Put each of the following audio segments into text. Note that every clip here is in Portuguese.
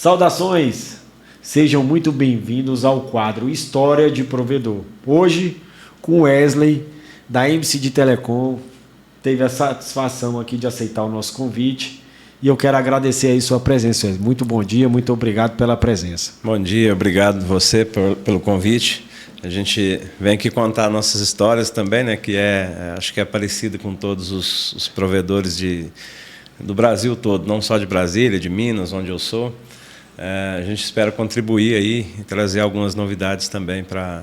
Saudações! Sejam muito bem-vindos ao quadro História de Provedor. Hoje, com Wesley, da MC Telecom, teve a satisfação aqui de aceitar o nosso convite e eu quero agradecer aí sua presença, Wesley. Muito bom dia, muito obrigado pela presença. Bom dia, obrigado você pelo convite. A gente vem aqui contar nossas histórias também, né? Que acho que é parecido com todos os provedores do Brasil todo, não só de Brasília, de Minas, onde eu sou. A gente espera contribuir aí e trazer algumas novidades também para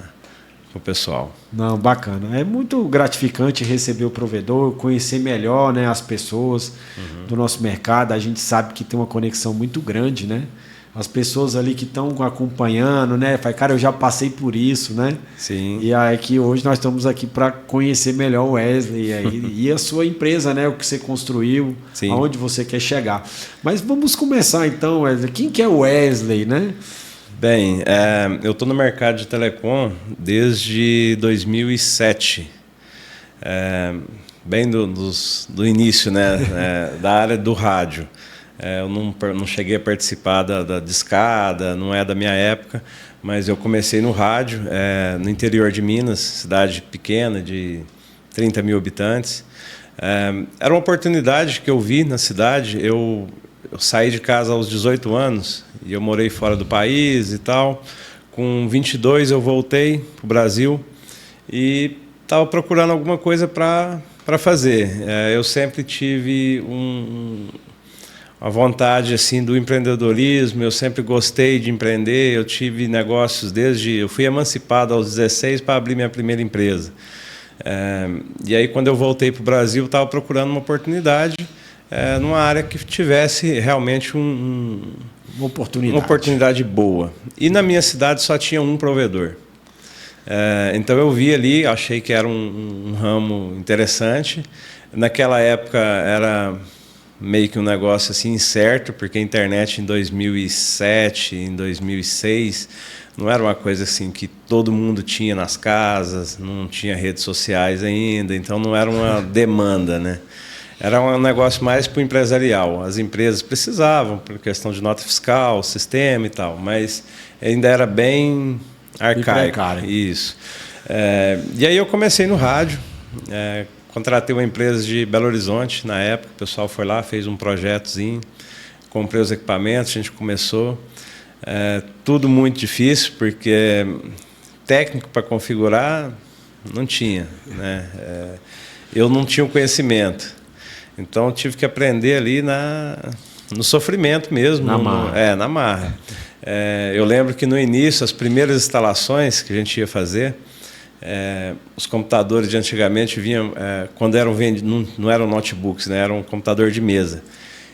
o pessoal. Não, bacana. É muito gratificante receber o provedor, conhecer melhor, né, as pessoas do nosso mercado. A gente sabe que tem uma conexão muito grande, né? As pessoas ali que estão acompanhando, né? Fala, cara, eu já passei por isso, né? Sim. E aí que hoje nós estamos aqui para conhecer melhor o Wesley e a sua empresa, né? O que você construiu, Sim. aonde você quer chegar. Mas vamos começar então, Wesley. Quem que é o Wesley, né? Bem, eu estou no mercado de telecom desde 2007. Bem do início, né? Da área do rádio. Eu não cheguei a participar da discada, não é da minha época, mas eu comecei no rádio, no interior de Minas, cidade pequena, de 30 mil habitantes. Era uma oportunidade que eu vi na cidade. Eu saí de casa aos 18 anos e eu morei fora do país e tal. Com 22 eu voltei para o Brasil e estava procurando alguma coisa para fazer. Eu sempre tive a vontade assim do empreendedorismo, eu sempre gostei de empreender, eu tive negócios eu fui emancipado aos 16 para abrir minha primeira empresa. E aí quando eu voltei para o Brasil, estava procurando uma oportunidade numa área que tivesse realmente uma oportunidade boa. E na minha cidade só tinha um provedor. Então eu vi ali, achei que era um ramo interessante. Naquela época era meio que um negócio assim incerto, porque a internet em 2007, em 2006, não era uma coisa assim que todo mundo tinha nas casas, não tinha redes sociais ainda, então não era uma demanda, né? Era um negócio mais para o empresarial. As empresas precisavam, por questão de nota fiscal, sistema e tal, mas ainda era bem arcaico. Isso. E aí eu comecei no rádio, contratei uma empresa de Belo Horizonte na época, o pessoal foi lá, fez um projetozinho, comprei os equipamentos, a gente começou. Tudo muito difícil, porque técnico para configurar não tinha, né? Eu não tinha o conhecimento, então eu tive que aprender ali no sofrimento mesmo. Na marra. Na marra. Eu lembro que no início, as primeiras instalações que a gente ia fazer, os computadores de antigamente vinham, quando eram vendidos, não eram notebooks, né, era um computador de mesa.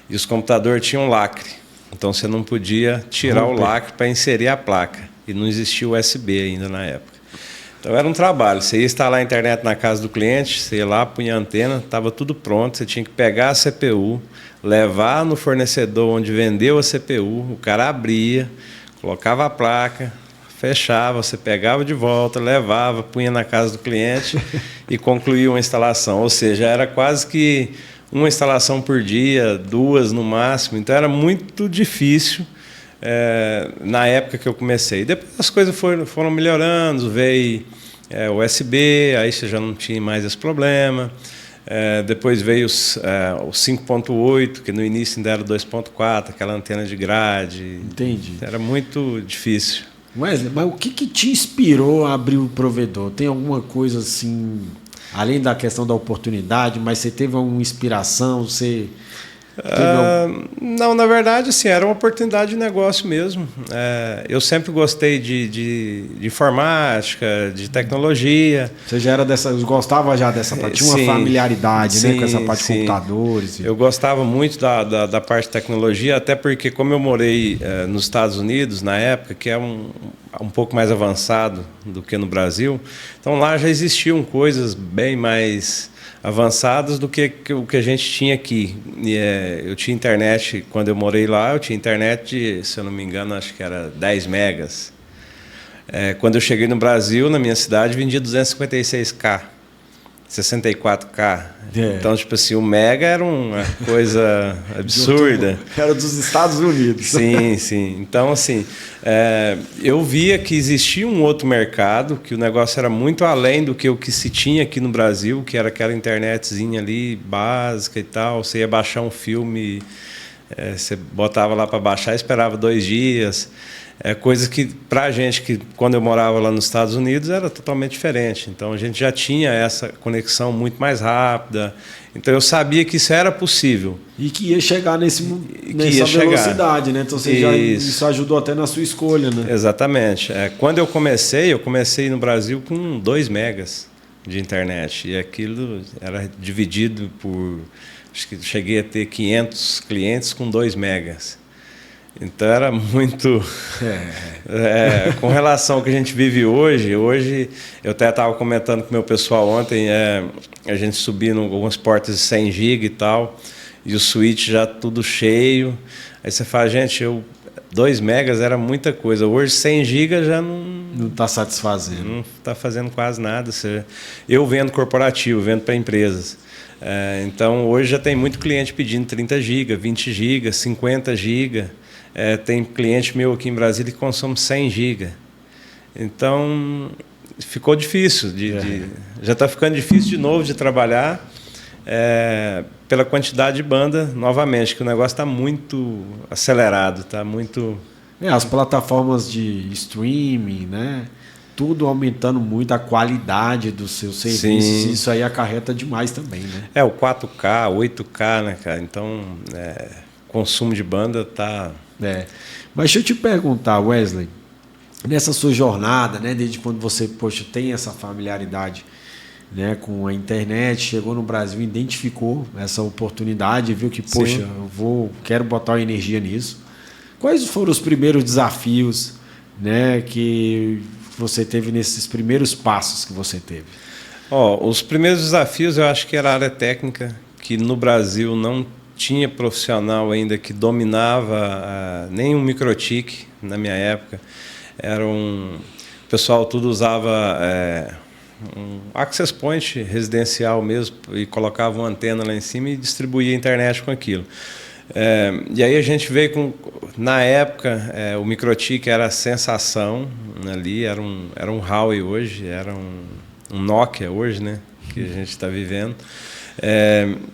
E os computadores tinham lacre, então você não podia tirar o lacre para inserir a placa. E não existia USB ainda na época. Então era um trabalho. Você ia instalar a internet na casa do cliente, você ia lá, punha a antena, estava tudo pronto, você tinha que pegar a CPU, levar no fornecedor onde vendeu a CPU, o cara abria, colocava a placa, fechava, você pegava de volta, levava, punha na casa do cliente e concluía uma instalação. Ou seja, era quase que uma instalação por dia, 2 no máximo. Então era muito difícil na época que eu comecei. Depois as coisas foram melhorando, veio USB, aí você já não tinha mais esse problema. Depois veio o 5.8, que no início ainda era 2.4, aquela antena de grade. Entendi. Era muito difícil. Wesley, mas o que te inspirou a abrir o provedor? Tem alguma coisa assim, além da questão da oportunidade, mas você teve alguma inspiração? Você Não, na verdade, assim, era uma oportunidade de negócio mesmo. Eu sempre gostei de informática, de tecnologia. Você já era gostava já dessa parte? Tinha uma familiaridade, né, com essa parte de computadores? Eu gostava muito da parte de tecnologia, até porque, como eu morei nos Estados Unidos na época, que é um pouco mais avançado do que no Brasil, então lá já existiam coisas bem mais avançadas do que o que a gente tinha aqui. Eu tinha internet, quando eu morei lá, eu tinha internet se eu não me engano, acho que era 10 megas. Quando eu cheguei no Brasil, na minha cidade, vendia 256K. 64K. Então, tipo assim, o mega era uma coisa absurda. Era dos Estados Unidos. Sim, sim. Então, assim, eu via que existia um outro mercado, que o negócio era muito além do que o que se tinha aqui no Brasil, que era aquela internetzinha ali, básica e tal. Você ia baixar um filme, você botava lá para baixar, esperava 2 dias. Coisa que, para a gente, que quando eu morava lá nos Estados Unidos, era totalmente diferente. Então, a gente já tinha essa conexão muito mais rápida. Então, eu sabia que isso era possível. E que ia chegar nessa velocidade, né? Então, isso ajudou até na sua escolha, né? Exatamente. Quando eu comecei no Brasil com 2 megas de internet. E aquilo era dividido por... Acho que cheguei a ter 500 clientes com 2 megas. Então era muito... com relação ao que a gente vive hoje, eu até estava comentando com o meu pessoal ontem, a gente subindo algumas portas de 100 GB e tal, e o switch já tudo cheio. Aí você fala, gente, 2 megas era muita coisa. Hoje 100 GB já não está satisfazendo. Não está fazendo quase nada. Eu vendo corporativo, vendo para empresas. Então hoje já tem muito cliente pedindo 30 GB, 20 GB, 50 GB. Tem cliente meu aqui em Brasília que consome 100 GB. Então, ficou difícil. Já está ficando difícil de novo de trabalhar pela quantidade de banda, novamente, que o negócio está muito acelerado. Está muito... As plataformas de streaming, né? Tudo aumentando muito a qualidade dos seus serviços. Sim. Isso aí acarreta demais também, né? O 4K, 8K, né, cara? Então, consumo de banda está... Mas deixa eu te perguntar, Wesley, nessa sua jornada, né, desde quando você tem essa familiaridade, né, com a internet, chegou no Brasil, identificou essa oportunidade, viu que, poxa, quero botar uma energia nisso. Quais foram os primeiros desafios, né, que você teve nesses primeiros passos que você teve? Os primeiros desafios eu acho que era a área técnica, que no Brasil não tinha profissional ainda que dominava nem um microtik na minha época. O pessoal tudo usava um access point residencial mesmo e colocava uma antena lá em cima e distribuía a internet com aquilo. E aí a gente veio na época, o microtik era a sensação ali, era um Huawei hoje, era um Nokia hoje, né, que a gente está vivendo.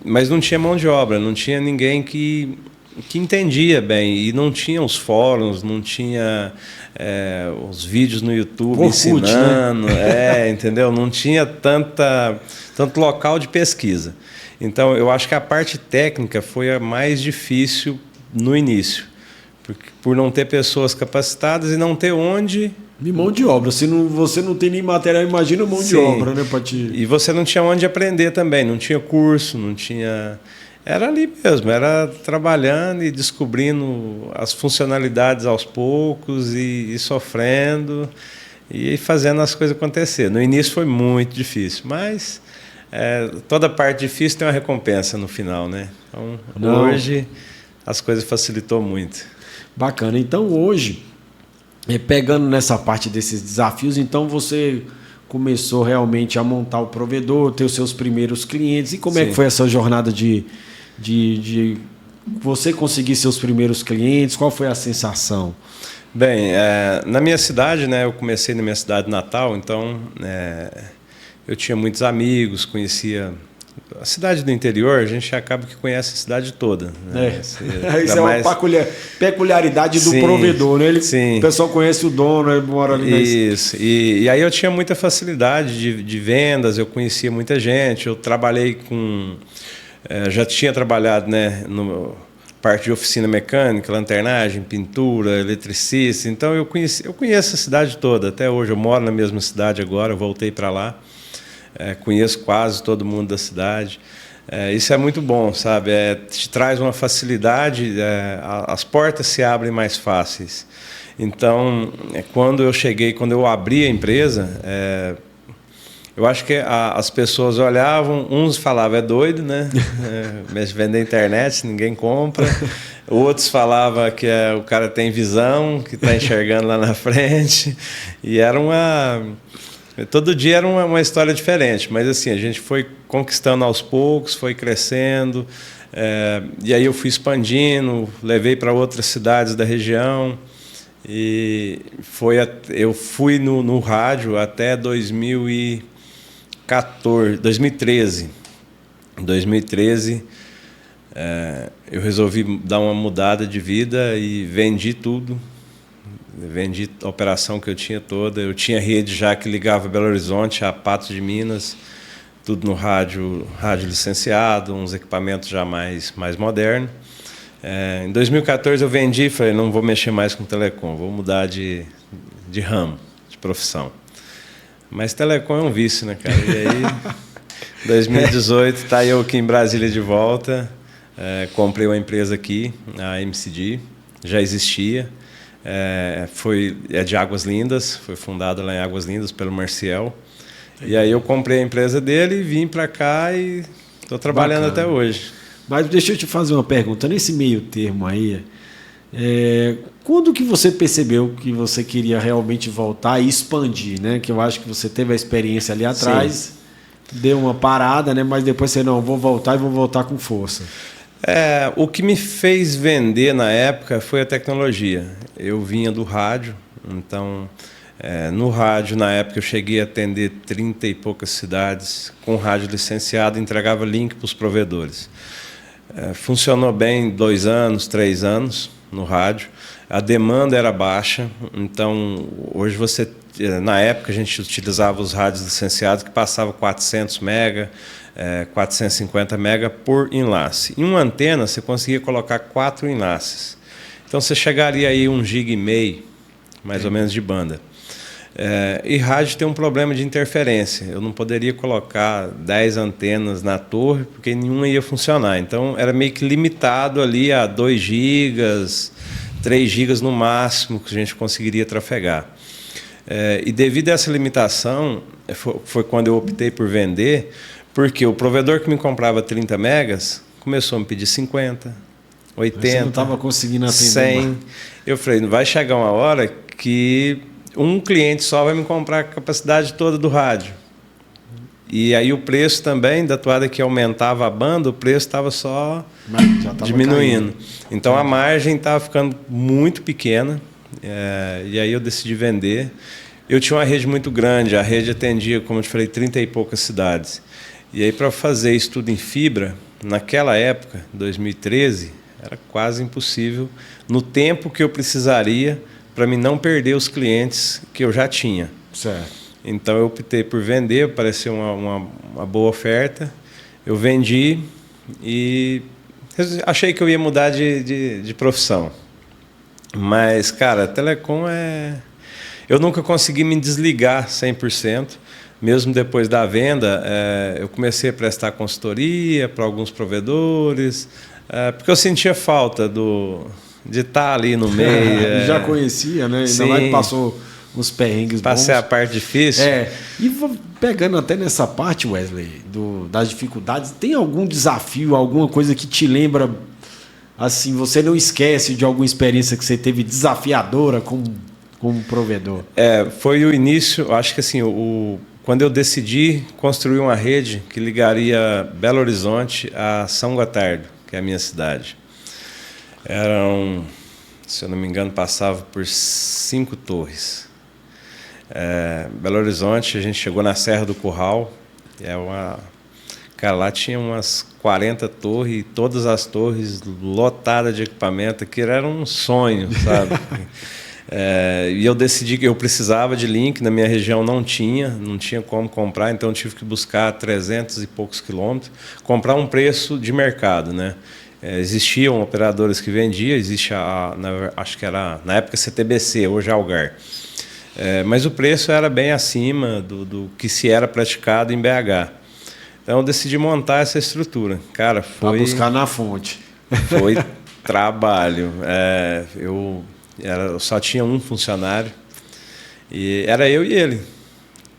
Mas não tinha mão de obra, não tinha ninguém que entendia bem, e não tinha os fóruns, não tinha os vídeos no YouTube ensinando, né? Entendeu? Não tinha tanto local de pesquisa. Então, eu acho que a parte técnica foi a mais difícil no início, por não ter pessoas capacitadas e não ter onde... E mão de obra. Se você não tem nem material, imagina mão de obra, né? E você não tinha onde aprender também, não tinha curso, não tinha... Era ali mesmo, era trabalhando e descobrindo as funcionalidades aos poucos e sofrendo e fazendo as coisas acontecer. No início foi muito difícil, mas toda parte difícil tem uma recompensa no final, né? Então, hoje as coisas facilitou muito. Bacana. Então, hoje... pegando nessa parte desses desafios, então você começou realmente a montar o provedor, ter os seus primeiros clientes. E como é que foi essa jornada de você conseguir seus primeiros clientes? Qual foi a sensação? Bem, na minha cidade, né, eu comecei na minha cidade natal, então eu tinha muitos amigos, conhecia... A cidade do interior, a gente acaba que conhece a cidade toda. Né? Isso é uma peculiaridade do provedor, né? O pessoal conhece o dono, ele mora ali. Isso. E aí eu tinha muita facilidade de vendas, eu conhecia muita gente, eu trabalhei com... já tinha trabalhado, né, no parte de oficina mecânica, lanternagem, pintura, eletricista. Então eu conheço a cidade toda, até hoje. Eu moro na mesma cidade agora, eu voltei para lá. Conheço quase todo mundo da cidade. Isso é muito bom, sabe? Te traz uma facilidade, as portas se abrem mais fáceis. Então, quando eu abri a empresa, eu acho que as pessoas olhavam, uns falavam, é doido, né? Mas vender internet, ninguém compra. Outros falavam que o cara tem visão, que está enxergando lá na frente. E era Todo dia era uma história diferente, mas assim, a gente foi conquistando aos poucos, foi crescendo, e aí eu fui expandindo, levei para outras cidades da região, e eu fui no rádio até 2013. Em 2013, eu resolvi dar uma mudada de vida e vendi tudo. Vendi a operação que eu tinha toda. Eu tinha rede já que ligava Belo Horizonte a Patos de Minas, tudo no rádio licenciado, uns equipamentos já mais modernos. Em 2014 eu vendi e falei, não vou mexer mais com telecom, vou mudar de ramo, de profissão. Mas telecom é um vício, né, cara? E aí, em 2018, está eu aqui em Brasília de volta, comprei uma empresa aqui, a MCD, já existia. É de Águas Lindas, foi fundada lá em Águas Lindas pelo Marcial. E aí eu comprei a empresa dele, vim para cá e estou trabalhando até hoje. Mas deixa eu te fazer uma pergunta. Nesse meio termo aí, quando que você percebeu que você queria realmente voltar e expandir, né? Que eu acho que você teve a experiência ali atrás, deu uma parada, né? Mas depois você, não, vou voltar e vou voltar com força. O que me fez vender na época foi a tecnologia. Eu vinha do rádio, então no rádio na época eu cheguei a atender 30 e poucas cidades com rádio licenciado, entregava link para os provedores. Funcionou bem 2 anos, 3 anos no rádio. A demanda era baixa, então hoje na época a gente utilizava os rádios licenciados que passavam 400 mega, 450 mega por enlace. Em uma antena você conseguia colocar 4 enlaces. Então você chegaria aí 1,5 GB, mais ou menos, de banda. E rádio tem um problema de interferência. Eu não poderia colocar 10 antenas na torre, porque nenhuma ia funcionar. Então era meio que limitado ali a 2 GB, 3 GB no máximo que a gente conseguiria trafegar. E devido a essa limitação, foi quando eu optei por vender, porque o provedor que me comprava 30 megas começou a me pedir 50, 80, você não estava conseguindo atender 100. mais. Eu falei, vai chegar uma hora que um cliente só vai me comprar a capacidade toda do rádio. E aí o preço também da toada que aumentava a banda, o preço estava só diminuindo. Caindo. Então a margem estava ficando muito pequena, e aí eu decidi vender. Eu tinha uma rede muito grande, a rede atendia, como eu te falei, 30 e poucas cidades. E aí para fazer isso tudo em fibra, naquela época, 2013, era quase impossível, no tempo que eu precisaria para mim não perder os clientes que eu já tinha. Certo. Então eu optei por vender, apareceu uma boa oferta, eu vendi e achei que eu ia mudar de profissão. Mas, cara, telecom eu nunca consegui me desligar 100%, mesmo depois da venda. Eu comecei a prestar consultoria para alguns provedores, porque eu sentia falta de estar ali no meio. Já conhecia, né? Ainda mais passou uns perrengues Passei bons. a parte difícil. E pegando até nessa parte, Wesley, das dificuldades, tem algum desafio, alguma coisa que te lembra, assim, você não esquece de alguma experiência que você teve desafiadora como provedor? Foi o início, acho que assim, quando eu decidi construir uma rede que ligaria Belo Horizonte a São Gotardo, que é a minha cidade. Se eu não me engano, passava por 5 torres. Belo Horizonte, a gente chegou na Serra do Curral, cara, lá tinha umas 40 torres, e todas as torres lotadas de equipamento, que era um sonho, sabe? E eu decidi que eu precisava de link, na minha região não tinha como comprar, então eu tive que buscar 300 e poucos quilômetros, comprar um preço de mercado, né? Existiam operadores que vendiam, acho que era na época CTBC, hoje é Algar. Mas o preço era bem acima do que se era praticado em BH. Então eu decidi montar essa estrutura. Cara, para buscar na fonte. Foi trabalho. Eu só tinha um funcionário e era eu e ele,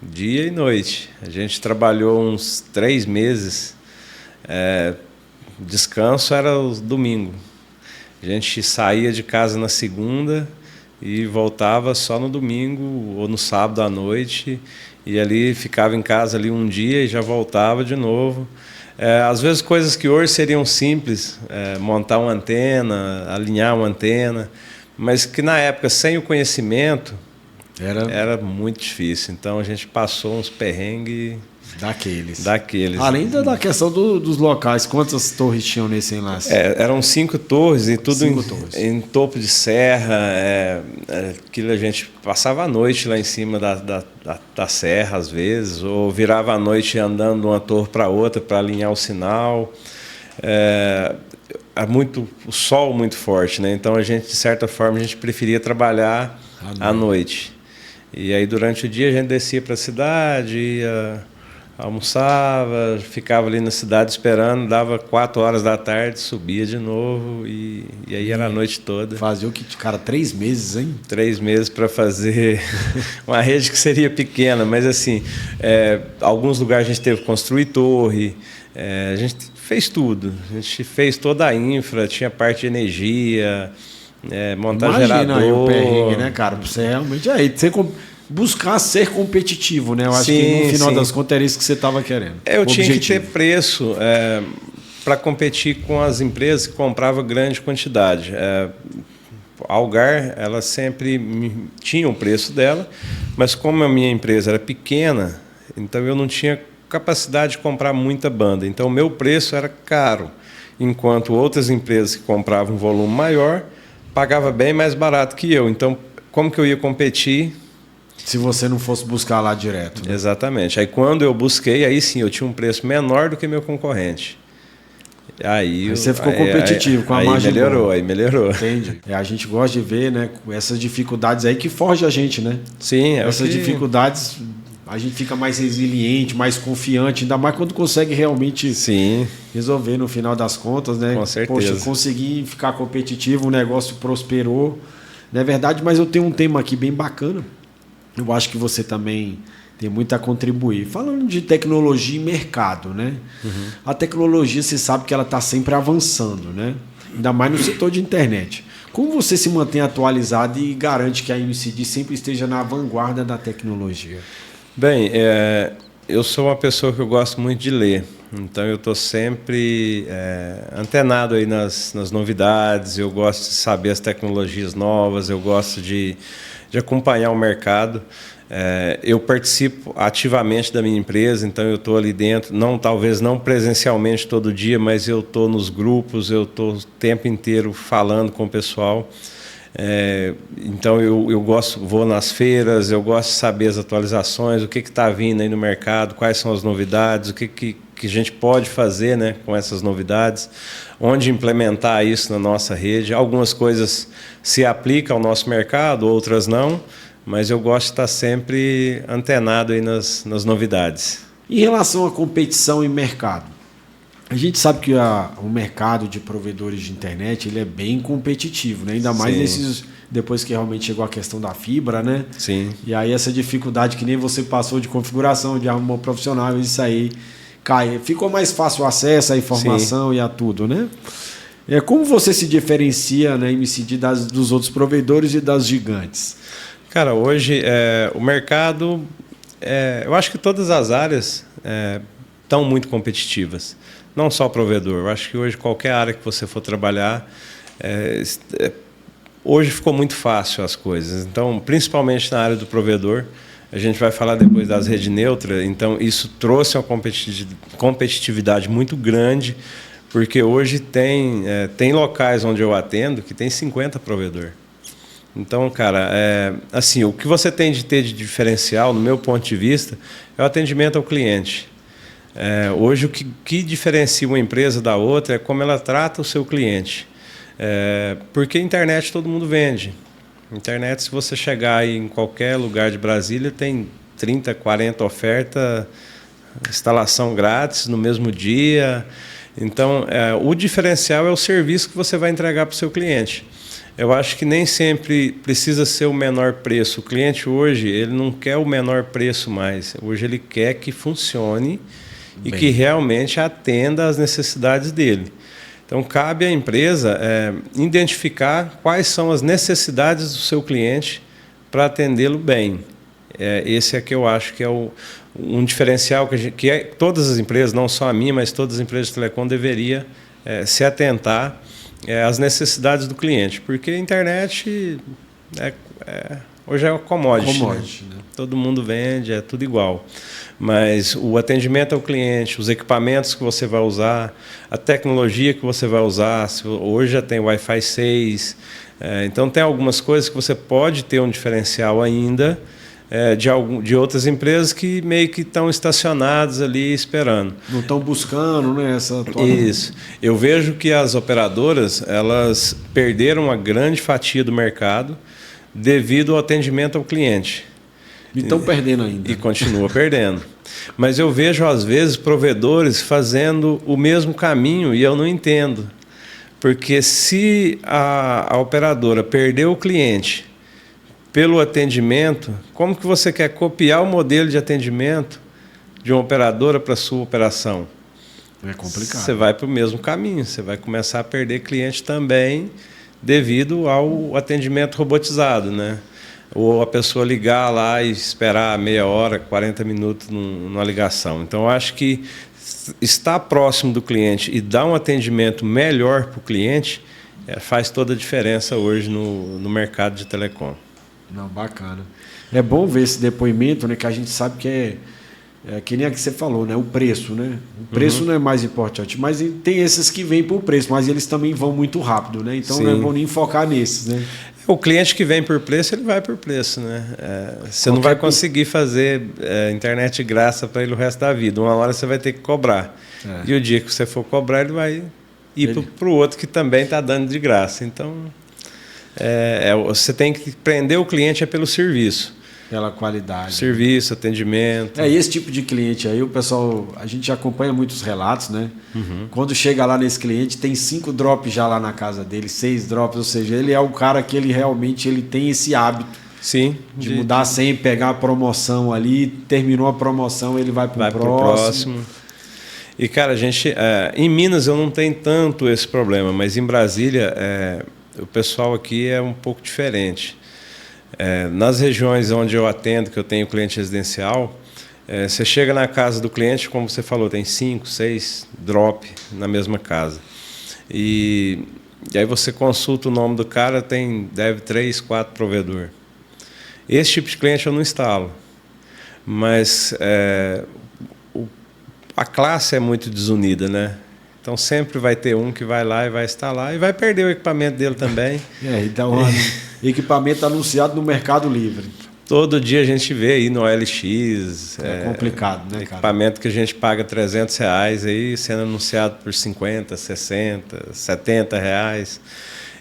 dia e noite. A gente trabalhou uns 3 meses. Descanso era o domingo. A gente saía de casa na segunda, e voltava só no domingo ou no sábado à noite, e ali ficava em casa ali um dia e já voltava de novo. Às vezes coisas que hoje seriam simples, montar uma antena, alinhar uma antena, mas que na época, sem o conhecimento, era muito difícil. Então a gente passou uns perrengues daqueles. Além da questão dos locais, quantas torres tinham nesse enlace? Eram 5 torres e tudo em topo de serra. Aquilo a gente passava a noite lá em cima da serra, às vezes, ou virava a noite andando de uma torre para outra para alinhar o sinal. O sol muito forte, né? Então a gente, de certa forma, a gente preferia trabalhar à noite. E aí durante o dia a gente descia para a cidade, almoçava, ficava ali na cidade esperando, dava 4 horas da tarde, subia de novo e aí era a noite toda. Fazia o que, cara, 3 meses, hein? 3 meses para fazer uma rede que seria pequena, mas assim, alguns lugares a gente teve que construir torre, a gente fez tudo, a gente fez toda a infra, tinha parte de energia, montar gerador. Imagina aí o perrengue, né, cara? Você realmente buscar ser competitivo, né? Eu acho que no final das contas era isso que você estava querendo. Eu tinha que ter preço para competir com as empresas que compravam grande quantidade. A Algar, ela sempre tinha o preço dela, mas como a minha empresa era pequena, então eu não tinha capacidade de comprar muita banda. Então o meu preço era caro, enquanto outras empresas que compravam um volume maior pagavam bem mais barato que eu. Então, como que eu ia competir? Se você não fosse buscar lá direto. Né? Exatamente. Aí quando eu busquei, aí sim, eu tinha um preço menor do que meu concorrente. Aí você ficou competitivo com a margem. Aí melhorou. Entendi. A gente gosta de ver, né, essas dificuldades aí que forjam a gente, né? Sim. Essas dificuldades, a gente fica mais resiliente, mais confiante, ainda mais quando consegue realmente resolver no final das contas, né? Com certeza. Poxa, consegui ficar competitivo, o negócio prosperou. Não é verdade, mas eu tenho um tema aqui bem bacana. Eu acho que você também tem muito a contribuir. Falando de tecnologia e mercado, né? Uhum. A tecnologia, você sabe que ela está sempre avançando, né? Ainda mais no setor de internet. Como você se mantém atualizado e garante que a MCD sempre esteja na vanguarda da tecnologia? Bem, eu sou uma pessoa que eu gosto muito de ler. Então eu estou sempre antenado aí nas novidades, eu gosto de saber as tecnologias novas, eu gosto de acompanhar o mercado. Eu participo ativamente da minha empresa, então eu estou ali dentro, talvez não presencialmente todo dia, mas eu estou nos grupos, eu estou o tempo inteiro falando com o pessoal. Então eu vou nas feiras, eu gosto de saber as atualizações, o que está vindo aí no mercado, quais são as novidades, o que a gente pode fazer, né, com essas novidades, onde implementar isso na nossa rede. Algumas coisas se aplicam ao nosso mercado, outras não, mas eu gosto de estar sempre antenado aí nas novidades. Em relação à competição e mercado, a gente sabe que o mercado de provedores de internet ele é bem competitivo, né? Ainda mais depois que realmente chegou a questão da fibra, né? Sim. E aí essa dificuldade que nem você passou de configuração, de arrumar um profissional, isso aí cai. Ficou mais fácil o acesso à informação e a tudo, né? Como você se diferencia na MCD dos outros provedores e das gigantes? Cara, hoje o mercado, eu acho que todas as áreas estão muito competitivas. Não só o provedor, eu acho que hoje qualquer área que você for trabalhar, hoje ficou muito fácil as coisas. Então, principalmente na área do provedor, a gente vai falar depois das redes neutras, então isso trouxe uma competitividade muito grande, porque hoje tem locais onde eu atendo que tem 50 provedores. Então, cara, assim, o que você tem de ter de diferencial, no meu ponto de vista, é o atendimento ao cliente. Hoje, o que diferencia uma empresa da outra é como ela trata o seu cliente. Porque internet todo mundo vende. Internet, se você chegar aí em qualquer lugar de Brasília, tem 30, 40 ofertas, instalação grátis no mesmo dia. Então, o diferencial é o serviço que você vai entregar para o seu cliente. Eu acho que nem sempre precisa ser o menor preço. O cliente hoje, ele não quer o menor preço mais. Hoje ele quer que funcione e que realmente atenda às necessidades dele. Então, cabe à empresa identificar quais são as necessidades do seu cliente para atendê-lo bem. Esse é que eu acho que é um diferencial que todas as empresas, não só a minha, mas todas as empresas de telecom deveriam se atentar às necessidades do cliente, porque a internet hoje é uma commodity, né? Todo mundo vende, é tudo igual. Mas o atendimento ao cliente, os equipamentos que você vai usar, a tecnologia que você vai usar, hoje já tem Wi-Fi 6, então tem algumas coisas que você pode ter um diferencial ainda de outras empresas que meio que estão estacionadas ali esperando. Não estão buscando, né? Isso. Eu vejo que as operadoras elas perderam uma grande fatia do mercado devido ao atendimento ao cliente. E estão perdendo ainda. E continua perdendo. Mas eu vejo, às vezes, provedores fazendo o mesmo caminho e eu não entendo. Porque se a operadora perdeu o cliente pelo atendimento, como que você quer copiar o modelo de atendimento de uma operadora para a sua operação? É complicado. Você vai para o mesmo caminho, você vai começar a perder cliente também devido ao atendimento robotizado, né? Ou a pessoa ligar lá e esperar meia hora, 40 minutos numa ligação. Então, eu acho que estar próximo do cliente e dar um atendimento melhor para o cliente faz toda a diferença hoje no mercado de telecom. Não, bacana. É bom ver esse depoimento, né, que a gente sabe que é que nem a que você falou, né, o preço, né? O preço não é mais importante, mas tem esses que vêm por preço, mas eles também vão muito rápido, né? Então não é bom nem focar nesses, né? O cliente que vem por preço, ele vai por preço, né? Você não vai conseguir fazer internet de graça para ele o resto da vida. Uma hora você vai ter que cobrar. E o dia que você for cobrar, ele vai ir para o outro que também está dando de graça. Então, você tem que prender o cliente pelo serviço. Pela qualidade. Serviço, atendimento. Esse tipo de cliente aí, o pessoal, a gente acompanha muitos relatos, né? Quando chega lá nesse cliente, tem 5 drops já lá na casa dele, 6 drops, ou seja, ele é o cara que ele realmente tem esse hábito. Sim. De mudar sem pegar a promoção ali, terminou a promoção, ele vai para o próximo. E, cara, em Minas eu não tenho tanto esse problema, mas em Brasília o pessoal aqui é um pouco diferente. Nas regiões onde eu atendo, que eu tenho cliente residencial, você chega na casa do cliente, como você falou, tem 5, 6 drop na mesma casa. E aí você consulta o nome do cara, deve 3, 4 provedor. Esse tipo de cliente eu não instalo. Mas a classe é muito desunida, né? Então sempre vai ter um que vai lá e vai instalar e vai perder o equipamento dele também. Então equipamento anunciado no Mercado Livre. Todo dia a gente vê aí no OLX. É complicado, né, cara? Equipamento que a gente paga R$300 aí sendo anunciado por 50, 60, 70 reais.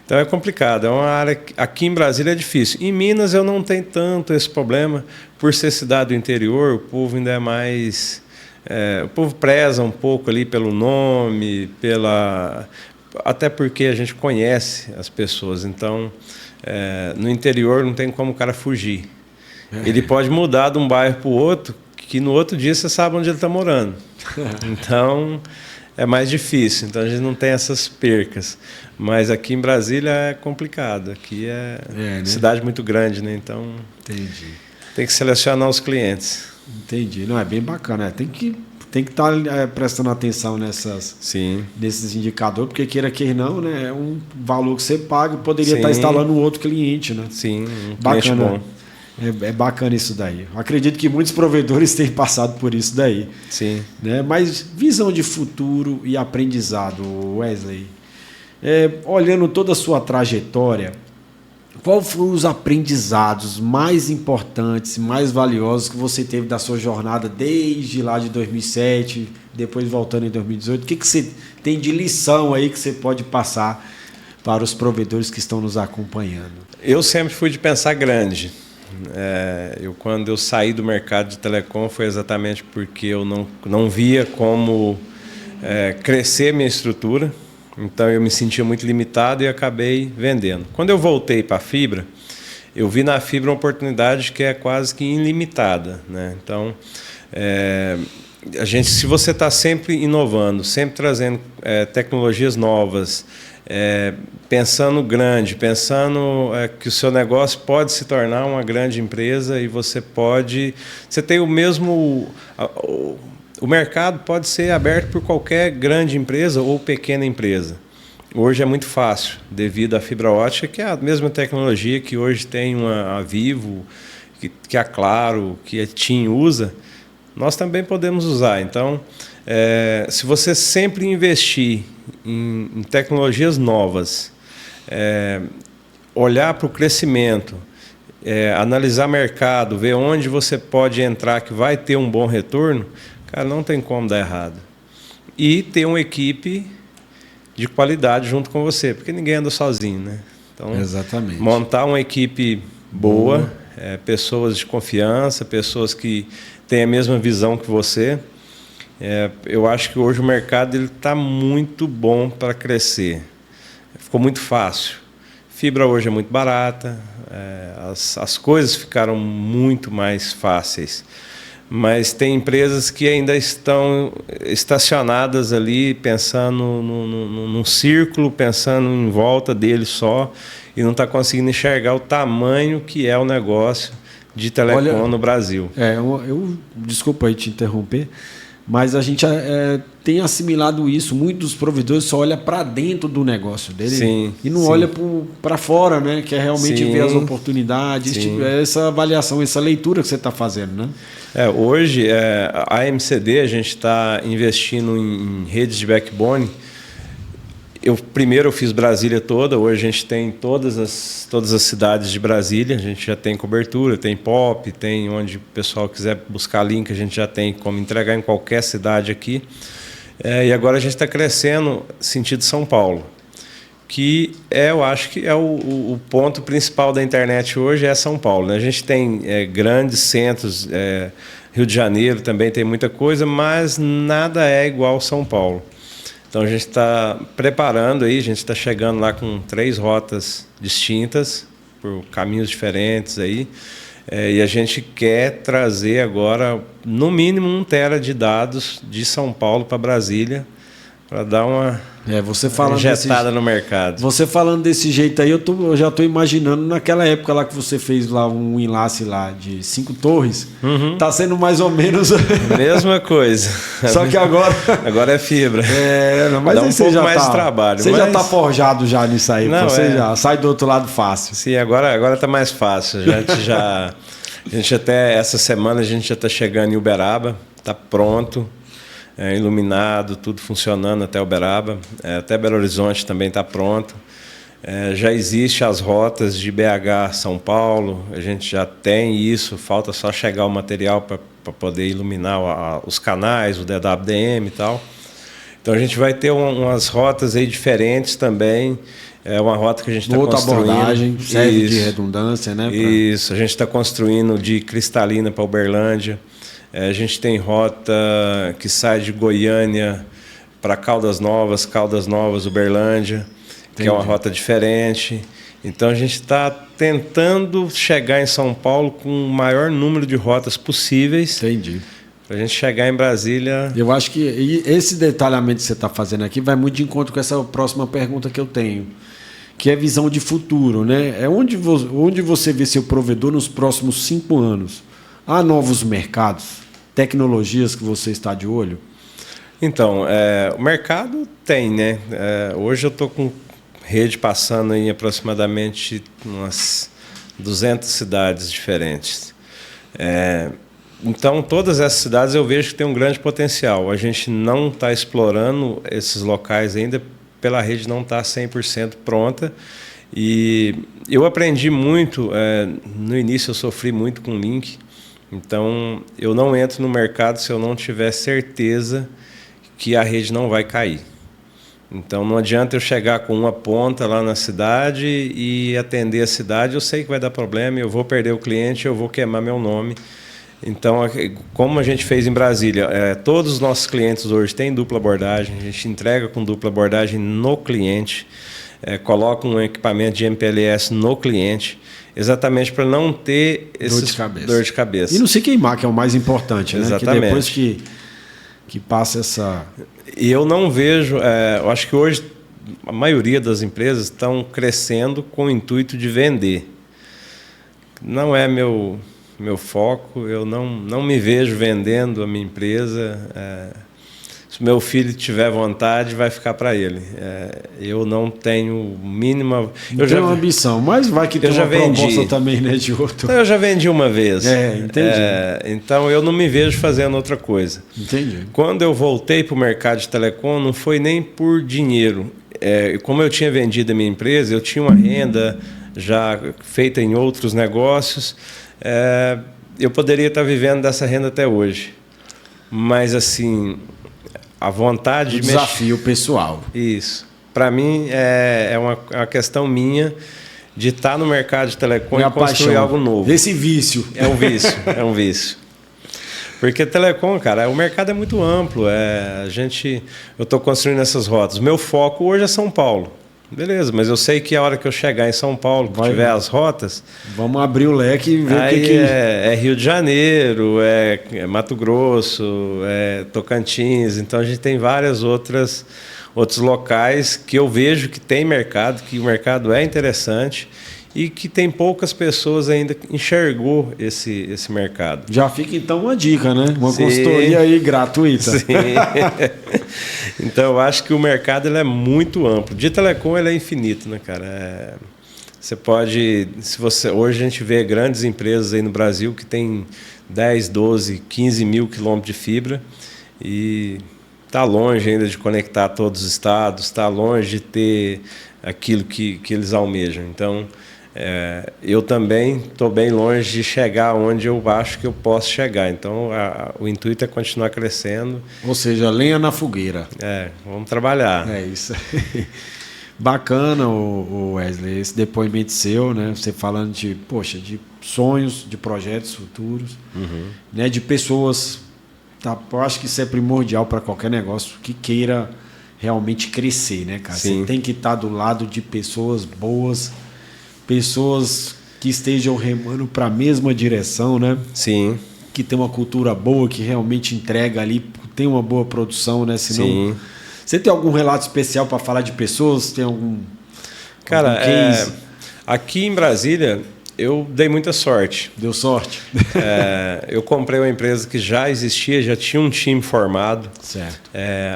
Então é complicado. É uma área que aqui em Brasília é difícil. Em Minas eu não tenho tanto esse problema. Por ser cidade do interior, o povo ainda é mais... o povo preza um pouco ali pelo nome, até porque a gente conhece as pessoas. Então, no interior não tem como o cara fugir. Ele pode mudar de um bairro para o outro, que no outro dia você sabe onde ele está morando. Então, é mais difícil. Então, a gente não tem essas percas. Mas aqui em Brasília é complicado. Aqui né? Cidade muito grande, né? Então, entendi. Tem que selecionar os clientes. Entendi. Não, é bem bacana. Tem que estar prestando atenção nesses indicadores, porque queira que não, né? É um valor que você paga e poderia estar instalando um outro cliente, né? Sim, cliente bom. É bacana isso daí. Acredito que muitos provedores têm passado por isso daí. Sim. Né? Mas visão de futuro e aprendizado, Wesley. Olhando toda a sua trajetória, qual foram os aprendizados mais importantes, mais valiosos que você teve da sua jornada desde lá de 2007, depois voltando em 2018? O que você tem de lição aí que você pode passar para os provedores que estão nos acompanhando? Eu sempre fui de pensar grande. Quando eu saí do mercado de telecom foi exatamente porque eu não via como crescer minha estrutura. Então, eu me sentia muito limitado e acabei vendendo. Quando eu voltei para a fibra, eu vi na fibra uma oportunidade que é quase que ilimitada, né? Então, se você está sempre inovando, sempre trazendo tecnologias novas, pensando grande, pensando que o seu negócio pode se tornar uma grande empresa e você tem o mesmo... O mercado pode ser aberto por qualquer grande empresa ou pequena empresa. Hoje é muito fácil, devido à fibra ótica, que é a mesma tecnologia que hoje tem a Vivo, que a Claro, que a TIM usa, nós também podemos usar. Então, se você sempre investir em tecnologias novas, olhar para o crescimento, analisar mercado, ver onde você pode entrar que vai ter um bom retorno, cara, não tem como dar errado. E ter uma equipe de qualidade junto com você, porque ninguém anda sozinho, né? Então, exatamente. Montar uma equipe boa, pessoas de confiança, pessoas que têm a mesma visão que você. Eu acho que hoje o mercado está muito bom para crescer. Ficou muito fácil. Fibra hoje é muito barata, as coisas ficaram muito mais fáceis. Mas tem empresas que ainda estão estacionadas ali, pensando num círculo, pensando em volta dele só, e não está conseguindo enxergar o tamanho que é o negócio de telecom no Brasil. Desculpa aí te interromper, mas a gente tem assimilado isso. Muitos provedores só olham para dentro do negócio dele. Sim, e não olha para fora, né? Que é realmente ver as oportunidades, essa avaliação, essa leitura que você está fazendo, né? Hoje, a MCD, a gente está investindo em redes de backbone. Primeiro eu fiz Brasília toda, hoje a gente tem todas as cidades de Brasília, a gente já tem cobertura, tem POP, tem onde o pessoal quiser buscar link, a gente já tem como entregar em qualquer cidade aqui. E agora a gente está crescendo sentido São Paulo, que eu acho que é o ponto principal da internet hoje é São Paulo, né? A gente tem grandes centros, Rio de Janeiro também tem muita coisa, mas nada é igual São Paulo. Então a gente está preparando aí, a gente está chegando lá com 3 rotas distintas, por caminhos diferentes aí, e a gente quer trazer agora, no mínimo, 1 tera de dados de São Paulo para Brasília, para dar uma injetada no mercado. Você falando desse jeito aí, eu já estou imaginando naquela época lá que você fez lá um enlace lá de 5 torres. Tá sendo mais ou menos mesma coisa. Só que agora é fibra. Mas dá um pouco já mais de trabalho. Você já está forjado já nisso aí. Não, você já sai do outro lado fácil. Sim, agora está mais fácil. A gente até essa semana a gente já está chegando em Uberaba, está pronto. Iluminado, tudo funcionando até Uberaba, até Belo Horizonte também está pronto. Já existe as rotas de BH São Paulo, a gente já tem isso, falta só chegar o material para poder iluminar os canais, o DWDM e tal. Então a gente vai ter umas rotas aí diferentes também. É uma rota que a gente está construindo. Outra abordagem, serve de redundância, né? Isso, a gente está construindo de Cristalina para Uberlândia. A gente tem rota que sai de Goiânia para Caldas Novas, Uberlândia, que é uma rota diferente. Então a gente está tentando chegar em São Paulo com o maior número de rotas possíveis. Entendi. Para a gente chegar em Brasília. Eu acho que esse detalhamento que você está fazendo aqui vai muito de encontro com essa próxima pergunta que eu tenho, que é visão de futuro, né? Onde você vê seu provedor nos próximos 5 anos? Há novos mercados, tecnologias que você está de olho? Então, o mercado tem, né? Hoje eu estou com rede passando em aproximadamente umas 200 cidades diferentes. Então, todas essas cidades eu vejo que tem um grande potencial. A gente não está explorando esses locais ainda, pela rede não estar 100% pronta. E eu aprendi muito, no início eu sofri muito com link. Então, eu não entro no mercado se eu não tiver certeza que a rede não vai cair. Então, não adianta eu chegar com uma ponta lá na cidade e atender a cidade. Eu sei que vai dar problema, eu vou perder o cliente, eu vou queimar meu nome. Então, como a gente fez em Brasília, todos os nossos clientes hoje têm dupla abordagem, a gente entrega com dupla abordagem no cliente, coloca um equipamento de MPLS no cliente, exatamente para não ter dor de cabeça. E não se queimar, que é o mais importante, né? Exatamente. Que depois que que passa essa... E eu não vejo... eu acho que hoje a maioria das empresas estão crescendo com o intuito de vender. Não é meu foco, eu não me vejo vendendo a minha empresa. Se o meu filho tiver vontade, vai ficar para ele. Eu não tenho mínima... Eu tenho uma ambição, mas vai que tem uma proposta também, né, de outro. Eu já vendi uma vez. Entendi. Então, eu não me vejo fazendo outra coisa. Entendi. Quando eu voltei para o mercado de telecom, não foi nem por dinheiro. Como eu tinha vendido a minha empresa, eu tinha uma renda já feita em outros negócios, eu poderia estar vivendo dessa renda até hoje. Mas, assim... A vontade de desafio pessoal. Isso. Para mim, é uma questão minha de estar no mercado de telecom e construir algo novo. Esse vício. É um vício, é um vício. Porque telecom, cara, o mercado é muito amplo. Eu estou construindo essas rotas. Meu foco hoje é São Paulo. Beleza, mas eu sei que a hora que eu chegar em São Paulo, que tiver as rotas... Vamos abrir o leque e ver o que... É Rio de Janeiro, é Mato Grosso, é Tocantins. Então, a gente tem vários outros locais que eu vejo que tem mercado, que o mercado é interessante e que tem poucas pessoas ainda que enxergou esse mercado. Já fica, então, uma dica, né? Uma consultoria aí gratuita. Sim. Então, eu acho que o mercado ele é muito amplo. De telecom, ele é infinito, né, cara? Você pode... hoje a gente vê grandes empresas aí no Brasil que tem 10, 12, 15 mil quilômetros de fibra e está longe ainda de conectar todos os estados, está longe de ter aquilo que eles almejam. Então, eu também estou bem longe de chegar onde eu acho que eu posso chegar. Então, o intuito é continuar crescendo. Ou seja, lenha na fogueira. Vamos trabalhar. É isso. Bacana, Wesley, esse depoimento seu, né? Você falando de sonhos, de projetos futuros, né? De pessoas. Tá? Eu acho que isso é primordial para qualquer negócio que queira realmente crescer, né, cara? Sim. Você tem que estar do lado de pessoas boas, pessoas que estejam remando para a mesma direção, né? Sim. Que tem uma cultura boa, que realmente entrega ali, tem uma boa produção, né? Senão, sim. Você tem algum relato especial para falar de pessoas? Tem algum case? Aqui em Brasília, eu dei muita sorte. Deu sorte? Eu comprei uma empresa que já existia, já tinha um time formado. Certo.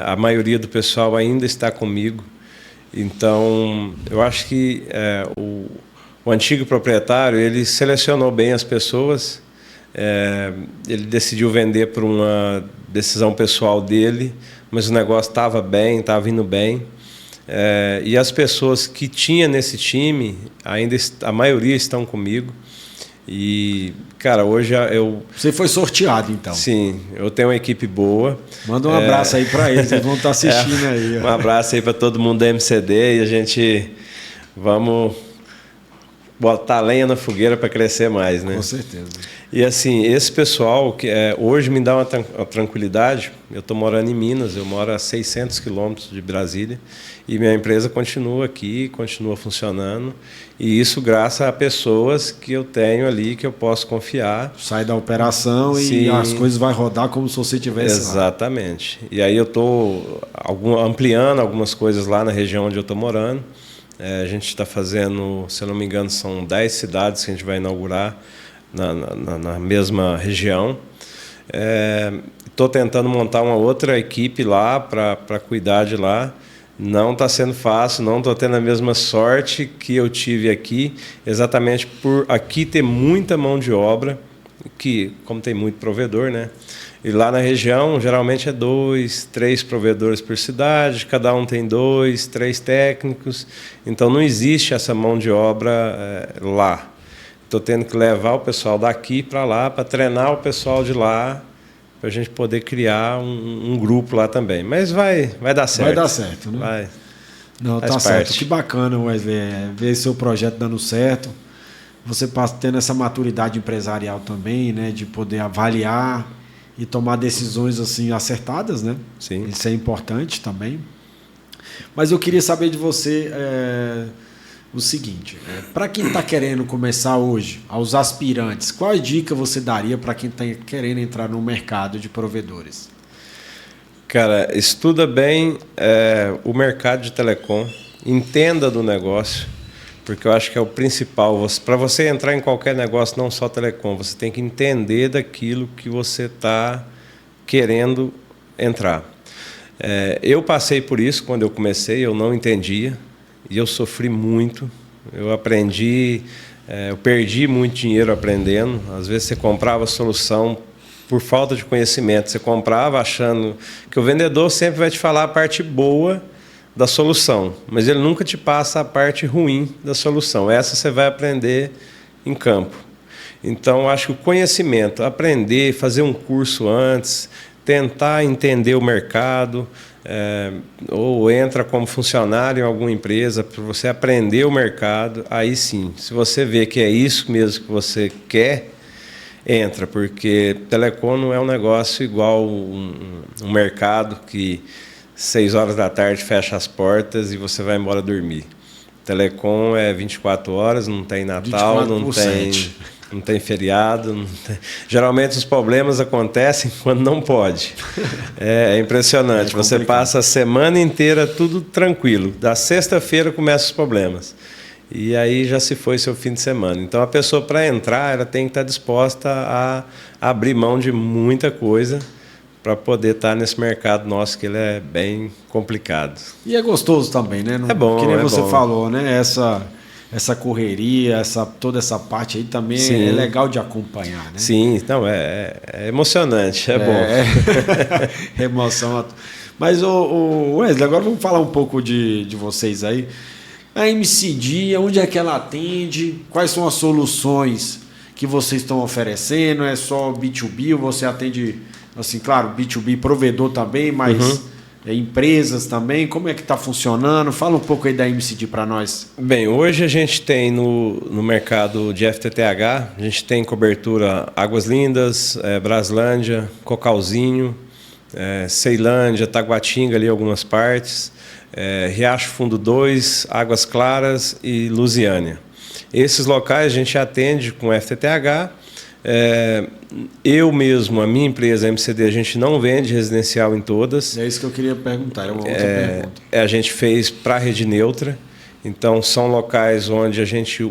A maioria do pessoal ainda está comigo. Então, eu acho que o antigo proprietário, ele selecionou bem as pessoas, ele decidiu vender por uma decisão pessoal dele, mas o negócio estava bem, estava indo bem. E as pessoas que tinha nesse time, ainda a maioria estão comigo. E, cara, hoje eu... Você foi sorteado, então. Sim, eu tenho uma equipe boa. Manda um abraço aí para eles vão estar assistindo aí. Um abraço aí para todo mundo da MCD e a gente vamos botar lenha na fogueira para crescer mais, né? Com certeza. E assim, esse pessoal que hoje me dá uma tranquilidade. Eu estou morando em Minas, eu moro a 600 quilômetros de Brasília e minha empresa continua aqui, continua funcionando. E isso graças a pessoas que eu tenho ali, que eu posso confiar. Sai da operação e as coisas vão rodar como se você tivesse Exatamente. Lá. E aí eu estou ampliando algumas coisas lá na região onde eu estou morando. A gente está fazendo, se eu não me engano, são 10 cidades que a gente vai inaugurar na mesma região. Estou tentando montar uma outra equipe lá para cuidar de lá. Não está sendo fácil, não estou tendo a mesma sorte que eu tive aqui, exatamente por aqui ter muita mão de obra, que como tem muito provedor, né? E lá na região, geralmente 2, 3 provedores por cidade, cada um tem 2, 3 técnicos, então não existe essa mão de obra lá. Estou tendo que levar o pessoal daqui para lá, para treinar o pessoal de lá, para a gente poder criar um grupo lá também. Mas vai dar certo. Vai dar certo, né? Vai. Não, tá certo. Que bacana, Wesley, ver seu projeto dando certo. Você tendo essa maturidade empresarial também, né? De poder avaliar e tomar decisões assim acertadas, né? Sim. Isso é importante também. Mas eu queria saber de você o seguinte, para quem está querendo começar hoje, aos aspirantes, qual dica você daria para quem está querendo entrar no mercado de provedores? Cara, estuda bem o mercado de telecom, entenda do negócio, porque eu acho que é o principal. Para você entrar em qualquer negócio, não só telecom, você tem que entender daquilo que você está querendo entrar. Eu passei por isso quando eu comecei, eu não entendia e eu sofri muito. Eu aprendi, eu perdi muito dinheiro aprendendo. Às vezes você comprava solução por falta de conhecimento. Você comprava achando que o vendedor sempre vai te falar a parte boa da solução, mas ele nunca te passa a parte ruim da solução. Essa você vai aprender em campo. Então, acho que o conhecimento, aprender, fazer um curso antes, tentar entender o mercado, ou entra como funcionário em alguma empresa para você aprender o mercado, aí sim, se você vê que é isso mesmo que você quer, entra, porque telecom não é um negócio igual um mercado que 6 horas da tarde fecha as portas e você vai embora dormir. Telecom é 24 horas, não tem Natal, não tem feriado. Não tem... Geralmente os problemas acontecem quando não pode. É impressionante. Você passa a semana inteira tudo tranquilo. Da sexta-feira começam os problemas. E aí já se foi seu fim de semana. Então a pessoa, para entrar, ela tem que estar disposta a abrir mão de muita coisa para poder estar nesse mercado nosso, que ele é bem complicado. E é gostoso também, né? É bom, que nem você bom. falou, né? Essa correria, toda essa parte aí também é legal de acompanhar, né? Sim, não, é emocionante, é bom. Emoção. Mas, o Wesley, agora vamos falar um pouco de vocês aí. A MCD, onde é que ela atende? Quais são as soluções que vocês estão oferecendo? É só B2B ou você atende... Assim, claro, B2B, provedor também, mas empresas também. Como é que está funcionando? Fala um pouco aí da MCD para nós. Bem, hoje a gente tem no mercado de FTTH, a gente tem cobertura Águas Lindas, Braslândia, Cocalzinho, Ceilândia, Taguatinga, ali algumas partes, Riacho Fundo 2, Águas Claras e Lusiânia. Esses locais a gente atende com FTTH. Eu mesmo, a minha empresa, a MCD, a gente não vende residencial em todas. É isso que eu queria perguntar, é uma outra pergunta. A gente fez para a rede neutra, então são locais onde a gente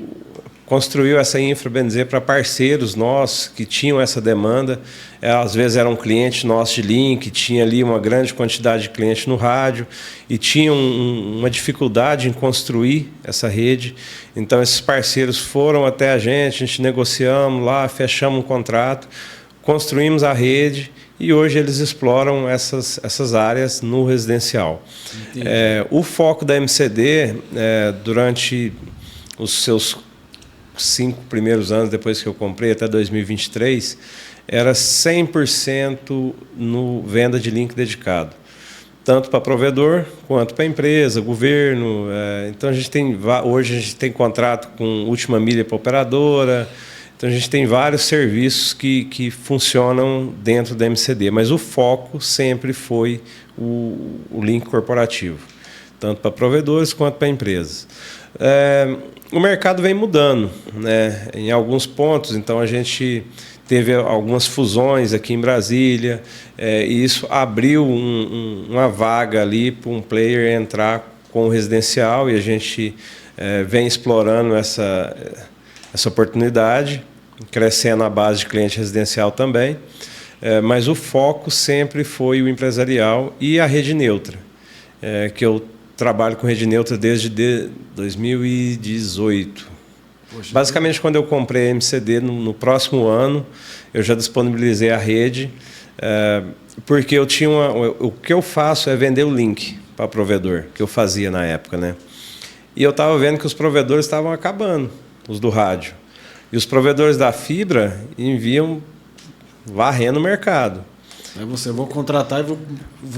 construiu essa infra, bem dizer, para parceiros nossos que tinham essa demanda. Às vezes era um cliente nosso de link, tinha ali uma grande quantidade de clientes no rádio e tinha uma dificuldade em construir essa rede. Então, esses parceiros foram até a gente negociamos lá, fechamos um contrato, construímos a rede e hoje eles exploram essas áreas no residencial. O foco da MCD, durante os seus 5 primeiros anos, depois que eu comprei, até 2023, era 100% no venda de link dedicado, tanto para provedor quanto para empresa, governo. Então hoje a gente tem contrato com última milha para operadora. Então a gente tem vários serviços que funcionam dentro da MCD, mas o foco sempre foi o link corporativo, tanto para provedores quanto para empresas. O mercado vem mudando, né, em alguns pontos. Então a gente teve algumas fusões aqui em Brasília, e isso abriu uma vaga ali para um player entrar com o residencial, e a gente vem explorando essa oportunidade, crescendo a base de cliente residencial também, mas o foco sempre foi o empresarial e a rede neutra, que eu trabalho com rede neutra desde 2018. Poxa, basicamente, quando eu comprei a MCD, no próximo ano, eu já disponibilizei a rede, porque eu tinha o que eu faço é vender o link para provedor, que eu fazia na época, né? E eu estava vendo que os provedores estavam acabando, os do rádio. E os provedores da fibra enviam varrendo o mercado. Aí vou contratar e vou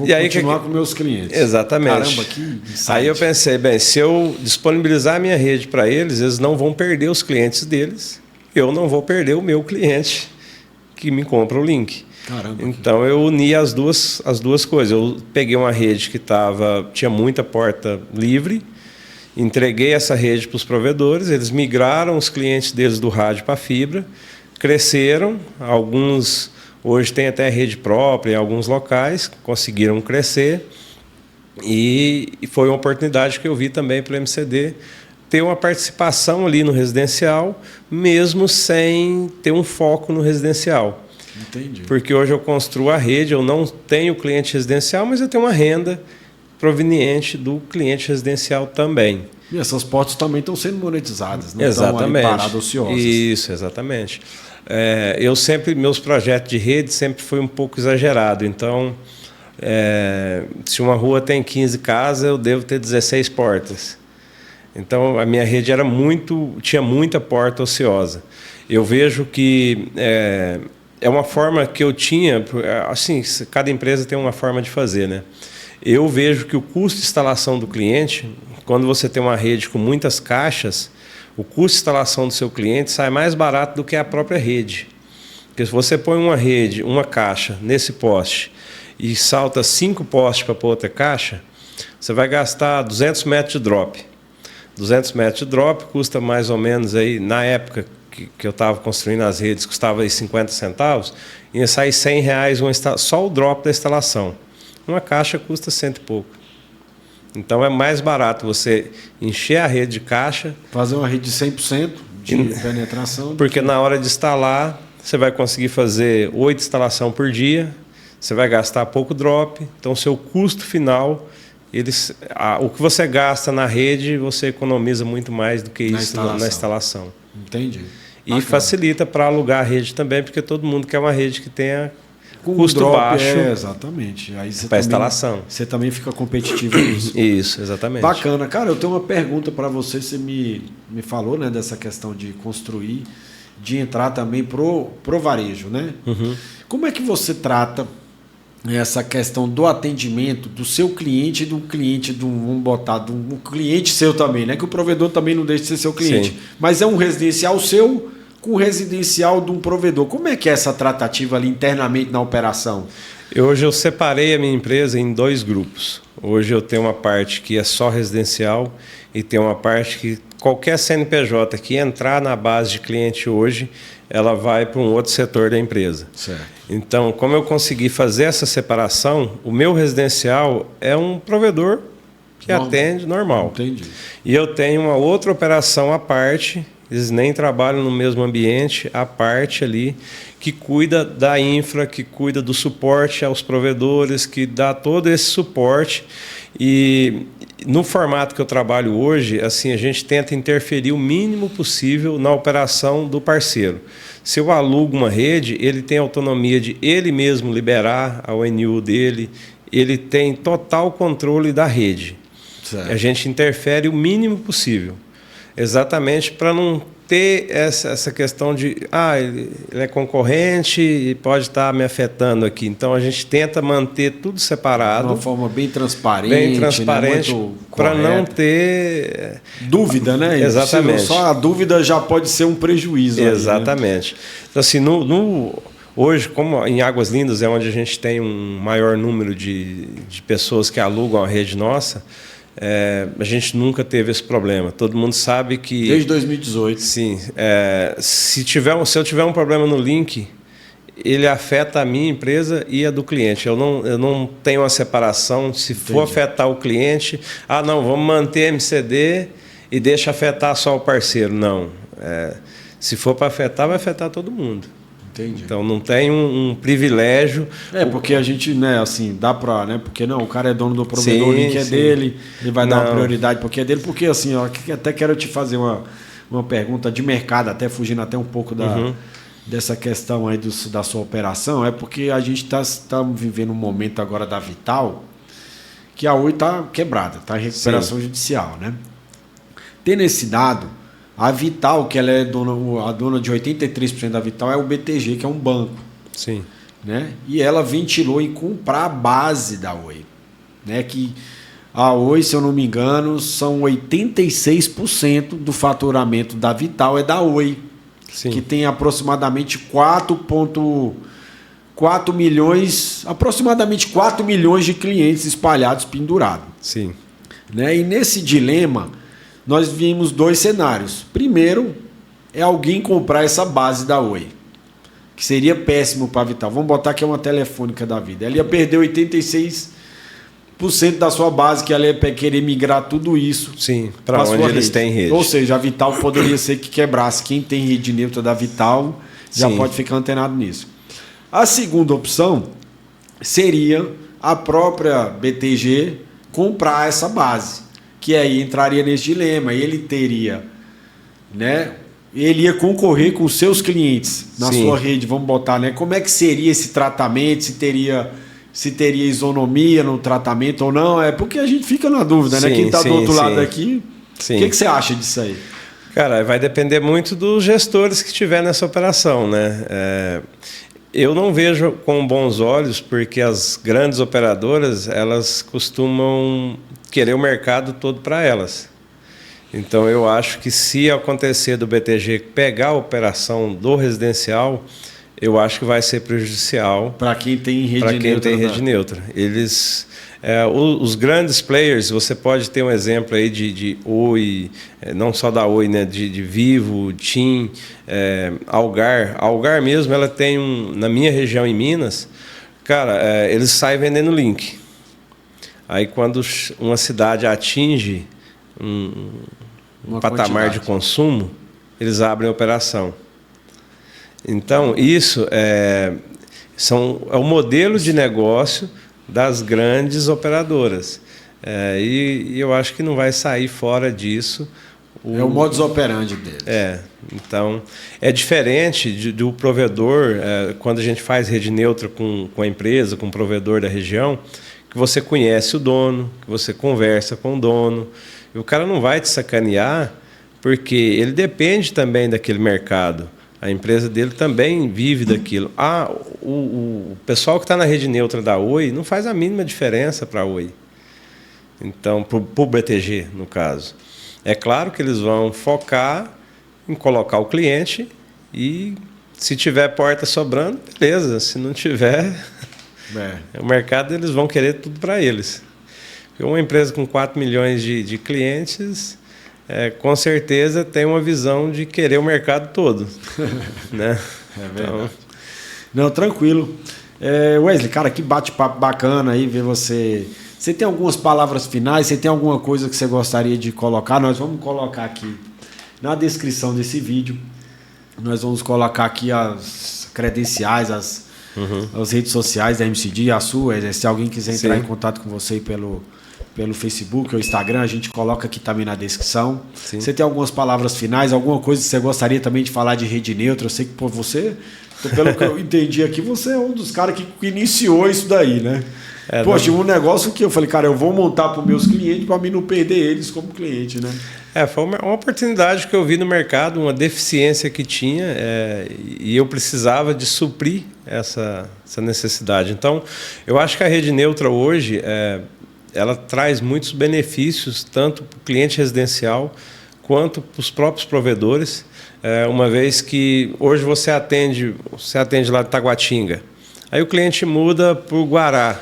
continuar com meus clientes. Exatamente. Caramba, que insight. Aí eu pensei, se eu disponibilizar a minha rede para eles, eles não vão perder os clientes deles, eu não vou perder o meu cliente que me compra o link. Caramba. Então eu uni as duas coisas. Eu peguei uma rede que tinha muita porta livre, entreguei essa rede para os provedores, eles migraram os clientes deles do rádio para a fibra, cresceram, alguns Hoje tem até rede própria em alguns locais, conseguiram crescer. E foi uma oportunidade que eu vi também para o MCD ter uma participação ali no residencial, mesmo sem ter um foco no residencial. Entendi. Porque hoje eu construo a rede, eu não tenho cliente residencial, mas eu tenho uma renda proveniente do cliente residencial também. E essas portas também estão sendo monetizadas, não exatamente. Estão ali paradas ociosas. Isso, exatamente. Meus projetos de rede sempre foi um pouco exagerado, então se uma rua tem 15 casas, eu devo ter 16 portas. Então a minha rede tinha muita porta ociosa. Eu vejo que é uma forma que eu tinha, assim, cada empresa tem uma forma de fazer, né? Eu vejo que o custo de instalação do cliente, quando você tem uma rede com muitas caixas, o custo de instalação do seu cliente sai mais barato do que a própria rede. Porque se você põe uma caixa nesse poste e salta 5 postes para pôr outra caixa, você vai gastar 200 metros de drop. 200 metros de drop custa mais ou menos, aí, na época que eu estava construindo as redes, custava aí 50 centavos, ia sair R$100 só o drop da instalação. Uma caixa custa 100 e pouco. Então é mais barato você encher a rede de caixa. Fazer uma rede de 100% de penetração. Porque na hora de instalar, você vai conseguir fazer 8 instalações por dia, você vai gastar pouco drop, então seu custo final, o que você gasta na rede, você economiza muito mais do que isso na instalação. Entendi. E facilita para alugar a rede também, porque todo mundo quer uma rede que tenha custo baixo. Exatamente. Para instalação. Você também fica competitivo nisso. Isso, exatamente. Bacana. Cara, eu tenho uma pergunta para você. Você me falou, né, dessa questão de construir, de entrar também pro varejo, né? Uhum. Como é que você trata essa questão do atendimento do seu cliente e do cliente vamos botar, do cliente seu também, né? Que o provedor também não deixa de ser seu cliente. Sim. Mas é um residencial seu com o residencial de um provedor. Como é que é essa tratativa ali internamente na operação? Hoje eu separei a minha empresa em 2 grupos. Hoje eu tenho uma parte que é só residencial e tem uma parte que qualquer CNPJ que entrar na base de cliente hoje, ela vai para um outro setor da empresa. Certo. Então, como eu consegui fazer essa separação, o meu residencial é um provedor que atende normal. Entendi. E eu tenho uma outra operação à parte, eles nem trabalham no mesmo ambiente, à parte ali, que cuida da infra, que cuida do suporte aos provedores, que dá todo esse suporte. E no formato que eu trabalho hoje, assim, a gente tenta interferir o mínimo possível na operação do parceiro. Se eu alugo uma rede, ele tem autonomia de ele mesmo liberar a ONU dele, ele tem total controle da rede. Certo. A gente interfere o mínimo possível, exatamente para não ter essa questão de ele é concorrente e pode estar me afetando aqui. Então a gente tenta manter tudo separado. De uma forma bem transparente. Né? Para não ter dúvida, né? Exatamente. Só a dúvida já pode ser um prejuízo. Exatamente. Aí, né? Então, assim, hoje, como em Águas Lindas é onde a gente tem um maior número de pessoas que alugam a rede nossa, a gente nunca teve esse problema. Todo mundo sabe que... Desde 2018. Sim. Se eu tiver um problema no link, ele afeta a minha empresa e a do cliente. Eu não tenho uma separação. Se for afetar o cliente, não, vamos manter MCD e deixa afetar só o parceiro. Não. Se for para afetar, vai afetar todo mundo. Entendi. Então não tem um privilégio. Porque a gente, né, assim, dá para, né? Porque não, o cara é dono do provedor, o link é dele, ele vai dar uma prioridade porque é dele. Porque assim, até quero te fazer uma pergunta de mercado, até fugindo até um pouco dessa questão aí da sua operação, porque a gente está vivendo um momento agora da Vital, que a Oi está quebrada, está em recuperação judicial, né? Tendo esse dado, a Vital, que ela é a dona de 83% da Vital, é o BTG, que é um banco. Sim. Né? E ela ventilou em comprar a base da Oi. Né? Que a Oi, se eu não me engano, são 86% do faturamento da Vital é da Oi. Sim. Que tem aproximadamente 4 milhões de clientes espalhados, pendurados. Sim. Né? E nesse dilema, nós vimos 2 cenários. Primeiro, é alguém comprar essa base da Oi. que seria péssimo para a Vital. Vamos botar que é uma telefônica da vida. Ela ia perder 86% da sua base, que ela ia querer migrar tudo isso. Sim, para onde eles têm rede. Ou seja, a Vital poderia ser que quebrasse. Quem tem rede neutra da Vital já pode ficar antenado nisso. A segunda opção seria a própria BTG comprar essa base, que aí entraria nesse dilema. Ele teria, né? Ele ia concorrer com os seus clientes na sua rede, vamos botar, né? Como é que seria esse tratamento? Se teria isonomia no tratamento ou não? É porque a gente fica na dúvida, né? Quem está do outro lado aqui, o que você acha disso aí? Cara, vai depender muito dos gestores que tiver nessa operação, né? Eu não vejo com bons olhos, porque as grandes operadoras, elas costumam querer o mercado todo para elas. Então, eu acho que se acontecer do BTG pegar a operação do residencial, eu acho que vai ser prejudicial para quem tem rede neutra. Eles, os grandes players, você pode ter um exemplo aí de Oi, não só da Oi, né, de Vivo, TIM, Algar. A Algar mesmo, ela tem na minha região em Minas, cara, eles saem vendendo link. Aí quando uma cidade atinge um patamar de consumo, eles abrem a operação. Então, isso é o modelo de negócio das grandes operadoras. E eu acho que não vai sair fora disso. É o modus operandi deles. Então, é diferente do provedor, quando a gente faz rede neutra com a empresa, com o provedor da região, que você conhece o dono, que você conversa com o dono. E o cara não vai te sacanear, porque ele depende também daquele mercado. A empresa dele também vive daquilo. O pessoal que está na rede neutra da Oi não faz a mínima diferença para a Oi. Então, para o BTG, no caso. É claro que eles vão focar em colocar o cliente e, se tiver porta sobrando, beleza. Se não tiver, o mercado, eles vão querer tudo para eles. Uma empresa com 4 milhões de clientes, com certeza tem uma visão de querer o mercado todo. Né? É verdade. Então... Não, tranquilo. Wesley, cara, que bate-papo bacana aí ver você. Você tem algumas palavras finais? Você tem alguma coisa que você gostaria de colocar? Nós vamos colocar aqui na descrição desse vídeo. Nós vamos colocar aqui as credenciais, as redes sociais da MCD, a sua. Se alguém quiser entrar em contato com você pelo Facebook ou Instagram, a gente coloca aqui também na descrição. Sim. Você tem algumas palavras finais, alguma coisa que você gostaria também de falar de rede neutra? Eu sei que você, pelo que eu entendi aqui, você é um dos caras que iniciou isso daí, né? Poxa, um negócio que eu falei, cara, eu vou montar para os meus clientes para mim não perder eles como cliente, né? Foi uma oportunidade que eu vi no mercado, uma deficiência que tinha, e eu precisava de suprir essa necessidade. Então, eu acho que a rede neutra hoje... ela traz muitos benefícios, tanto para o cliente residencial quanto para os próprios provedores, uma vez que hoje você atende lá de Taguatinga, aí o cliente muda para o Guará,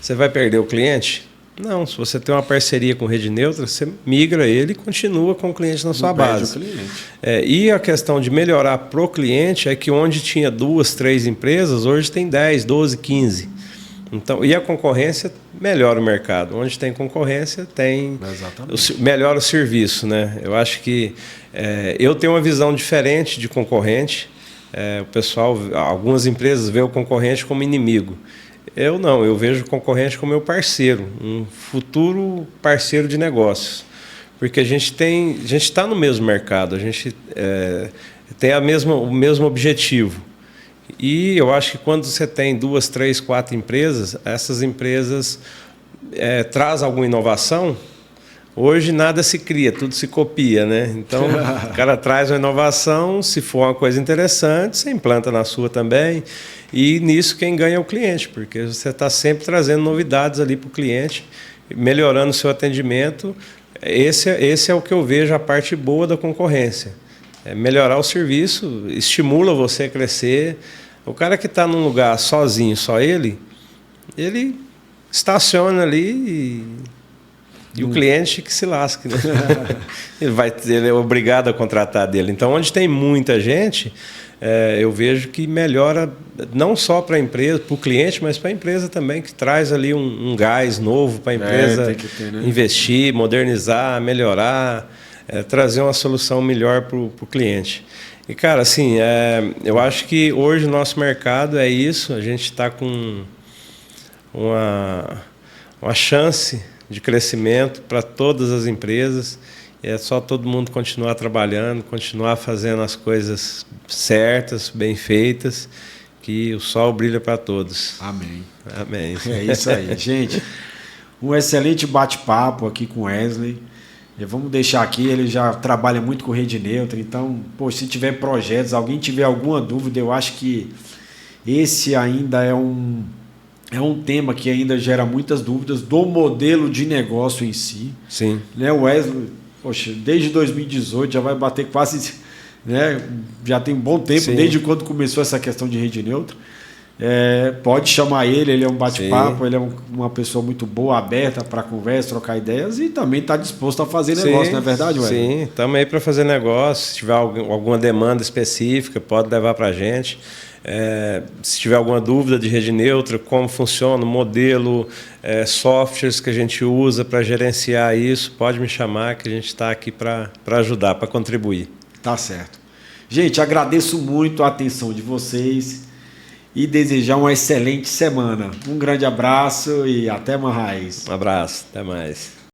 você vai perder o cliente? Não, se você tem uma parceria com rede neutra, você migra ele e continua com o cliente na sua base. E a questão de melhorar para o cliente é que onde tinha 2, 3 empresas, hoje tem 10, 12, 15. Então, e a concorrência melhora o mercado. Onde tem concorrência, melhora o serviço, né? Eu acho que eu tenho uma visão diferente de concorrente. O pessoal, algumas empresas veem o concorrente como inimigo. Eu não, eu vejo o concorrente como meu parceiro, um futuro parceiro de negócios. Porque a gente está no mesmo mercado, a gente tem o mesmo objetivo. E eu acho que quando você tem 2, 3, 4 empresas, essas empresas trazem alguma inovação. Hoje nada se cria, tudo se copia, né? Então, o cara traz uma inovação, se for uma coisa interessante, você implanta na sua também. E nisso quem ganha é o cliente, porque você está sempre trazendo novidades ali para o cliente, melhorando o seu atendimento. Esse é o que eu vejo a parte boa da concorrência. Melhorar o serviço, estimula você a crescer. O cara que está num lugar sozinho, só ele estaciona ali e o cliente que se lasque. Né? Ele é obrigado a contratar dele. Então, onde tem muita gente, eu vejo que melhora não só para a empresa, para o cliente, mas para a empresa também, que traz ali um gás novo para a empresa tem que ter, né? investir, modernizar, melhorar, trazer uma solução melhor para o cliente. E, cara, assim, eu acho que hoje o nosso mercado é isso, a gente está com uma chance de crescimento para todas as empresas. É só todo mundo continuar trabalhando, continuar fazendo as coisas certas, bem feitas, que o sol brilha para todos. Amém. Amém. É isso aí, gente. Um excelente bate-papo aqui com o Wesley. E vamos deixar aqui, ele já trabalha muito com rede neutra, então, se tiver projetos, alguém tiver alguma dúvida, eu acho que esse ainda é um tema que ainda gera muitas dúvidas do modelo de negócio em si. Sim. Né, o Wesley, poxa, desde 2018 já vai bater quase, né, já tem um bom tempo, sim, desde quando começou essa questão de rede neutra. Pode chamar ele é um bate-papo, ele é uma pessoa muito boa, aberta para conversa, trocar ideias e também está disposto a fazer negócio, sim, não é verdade, Wesley? Sim, estamos aí para fazer negócio. Se tiver alguma demanda específica, pode levar para a gente. Se tiver alguma dúvida de rede neutra, como funciona o modelo, softwares que a gente usa para gerenciar isso, pode me chamar que a gente está aqui para ajudar, para contribuir. Tá certo. Gente, agradeço muito a atenção de vocês e desejar uma excelente semana. Um grande abraço e até mais. Um abraço, até mais.